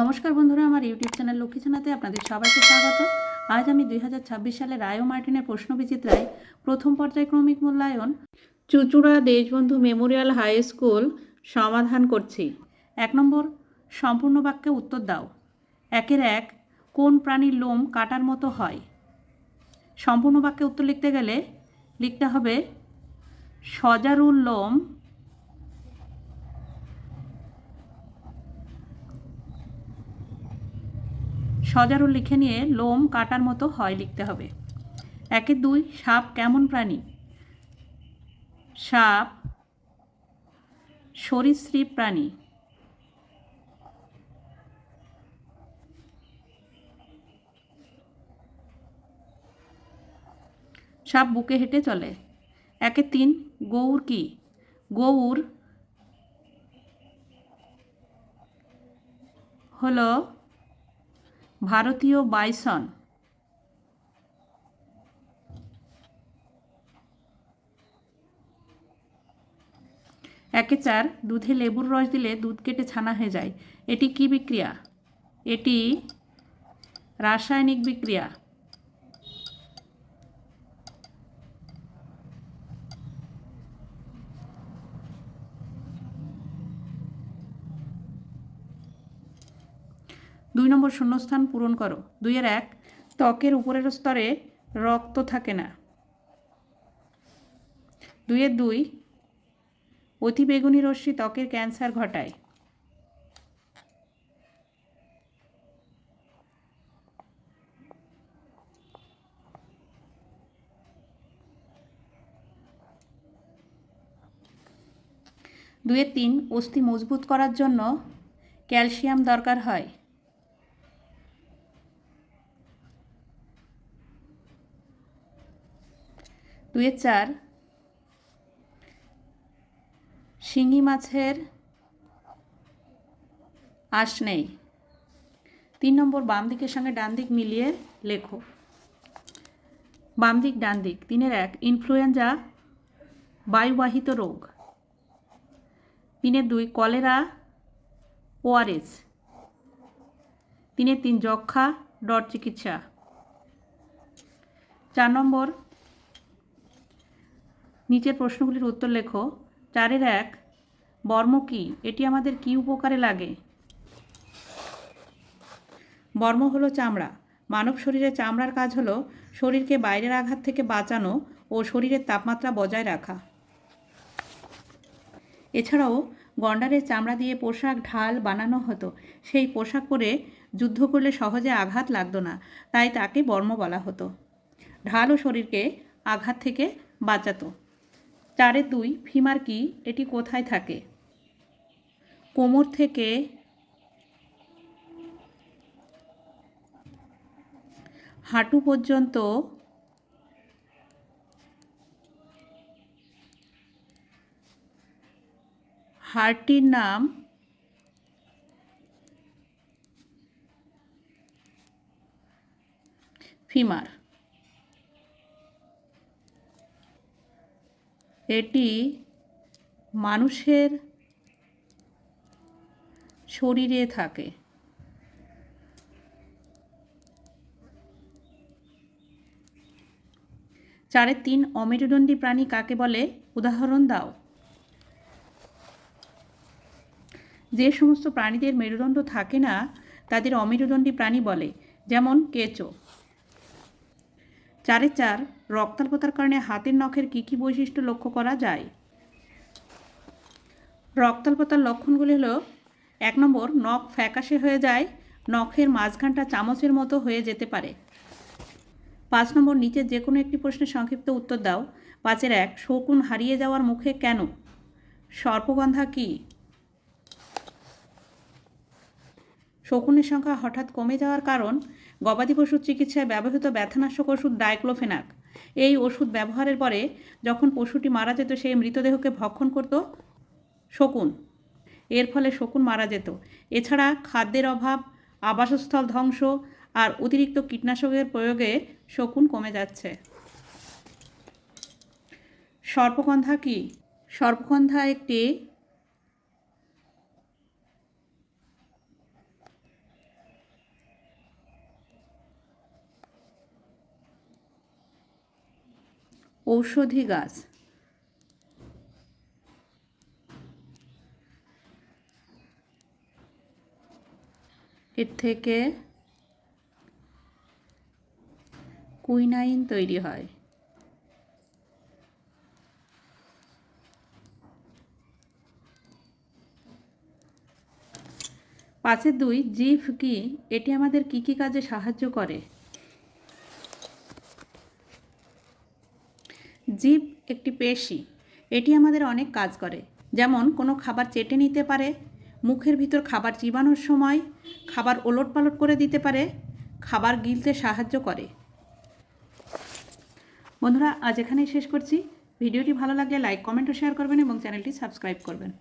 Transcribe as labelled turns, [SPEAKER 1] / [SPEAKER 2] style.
[SPEAKER 1] নমস্কার বন্ধুরা, আমার ইউটিউব চ্যানেল লক্ষ্মীছানাতে আপনাদের সবাইকে স্বাগত। আজ আমি 2026 সালে রায় ও মার্টিনের প্রশ্নবিচিত্রায় প্রথম পর্যায়ক্রমিক মূল্যায়ন চুঁচুড়া দেশবন্ধু মেমোরিয়াল হাই স্কুল সমাধান করছি। 1 নম্বর, সম্পূর্ণ বাক্যে উত্তর দাও। 1-1 কোন প্রাণীর লোম কাটার মতো হয়? সম্পূর্ণ বাক্যে উত্তর লিখতে গেলে লিখতে হবে সজারুর লোম সজারু লিখে নিয়ে লোম কাটার মতো হয় লিখতে হবে। 1-2 সাপ কেমন প্রাণী? সাপ সরীসৃপ প্রাণী। সাপ বুকে হেঁটে চলে। 1-3 গৌর কি? গৌর হলো ভারতীয় বাইসন। 1-4 দুধে লেবুর রস দিলে দুধ কেটে ছানা হয়ে যায়। এটি কি বিক্রিয়া? এটি রাসায়নিক বিক্রিয়া। 2 নম্বর শূন্যস্থান পূরণ করো। 2-1 ত্বকের উপরের স্তরে রক্ত থাকে না। 2-2 অতিবেগুনি রশ্মি ত্বকের ক্যান্সার ঘটায়। 2-3 অস্থি মজবুত করার জন্য ক্যালসিয়াম দরকার হয়। 2-4 শিঙি মাছের আঁশ নেই। 3 নম্বর বাম দিকের সঙ্গে ডান দিক মিলিয়ে লেখো। বাম দিক ডান দিক। 3-1 ইনফ্লুয়েঞ্জা বায়ুবাহিত রোগ। 3-2 কলেরা ওআরএস। 3-3 যক্ষা ডট চিকিৎসা। 4 নম্বর নিচের প্রশ্নগুলির উত্তর লেখো। 4-1 বর্ম কি? এটি আমাদের কি উপকারে লাগে? বর্ম হলো চামড়া। মানব শরীরে চামড়ার কাজ হলো শরীরকে বাইরের আঘাত থেকে বাঁচানো ও শরীরের তাপমাত্রা বজায় রাখা। এছাড়াও গন্ডারের চামড়া দিয়ে পোশাক ঢাল বানানো হতো। সেই পোশাক পরে যুদ্ধ করলে সহজে আঘাত লাগতো না, তাই তাকে বর্ম বলা হতো। ঢালও শরীরকে আঘাত থেকে বাঁচাতো। 4-2 ফিমার কি? এটি কোথায় থাকে? কোমর থেকে হাঁটু পর্যন্ত হাড়টির নাম ফিমার। এটি মানুষের শরীরে থাকে। 4-3 অমেরুদণ্ডী প্রাণী কাকে বলে? উদাহরণ দাও। যে সমস্ত প্রাণীদের মেরুদণ্ড থাকে না তাদের অমেরুদণ্ডী প্রাণী বলে, যেমন কেঁচো। 4-4 রক্তাল্পতার কারণে হাতের নখের কী কী বৈশিষ্ট্য লক্ষ্য করা যায়? রক্তাল্পতার লক্ষণগুলি হলো 1 নম্বর নখ ফ্যাকাশে হয়ে যায়, নখের মাঝখানটা চামচের মতো হয়ে যেতে পারে। 5 নম্বর নিচের যে কোনো একটি প্রশ্নের সংক্ষিপ্ত উত্তর দাও। 5-1 শকুন হারিয়ে যাওয়ার মুখে কেন? সর্পগন্ধা কি? শকুনের সংখ্যা হঠাৎ কমে যাওয়ার কারণ? গবাদি পশুর চিকিৎসায় ব্যবহৃত ব্যথানাশক ওষুধ ডাইক্লোফেনাক। এই ওষুধ ব্যবহারের পরে যখন পশুটি মারা যেত সেই মৃতদেহকে ভক্ষণ করত শকুন। এর ফলে শকুন মারা যেত। এছাড়া খাদ্যের অভাব, আবাসস্থল ধ্বংস আর অতিরিক্ত কীটনাশকের প্রয়োগে শকুন কমে যাচ্ছে। সর্পগন্ধা কি? সর্পগন্ধা একটি ঔষধি গাছ। এর থেকে কুইনাইন তৈরি হয়। 5-2 জিভ কি? এটি আমাদের কি কি কাজে সাহায্য করে? জিভ একটি পেশি, এটি আমাদের অনেক কাজ করে। যেমন কোনো খাবার চেটে নিতে পারে, মুখের ভিতর খাবার চিবানোর সময় খাবার ওলটপালট করে দিতে পারে, খাবার গিলতে সাহায্য করে। বন্ধুরা, আজ এখানেই শেষ করছি। ভিডিওটি ভালো লাগলে লাইক, কমেন্ট ও শেয়ার করবেন এবং চ্যানেলটি সাবস্ক্রাইব করবেন।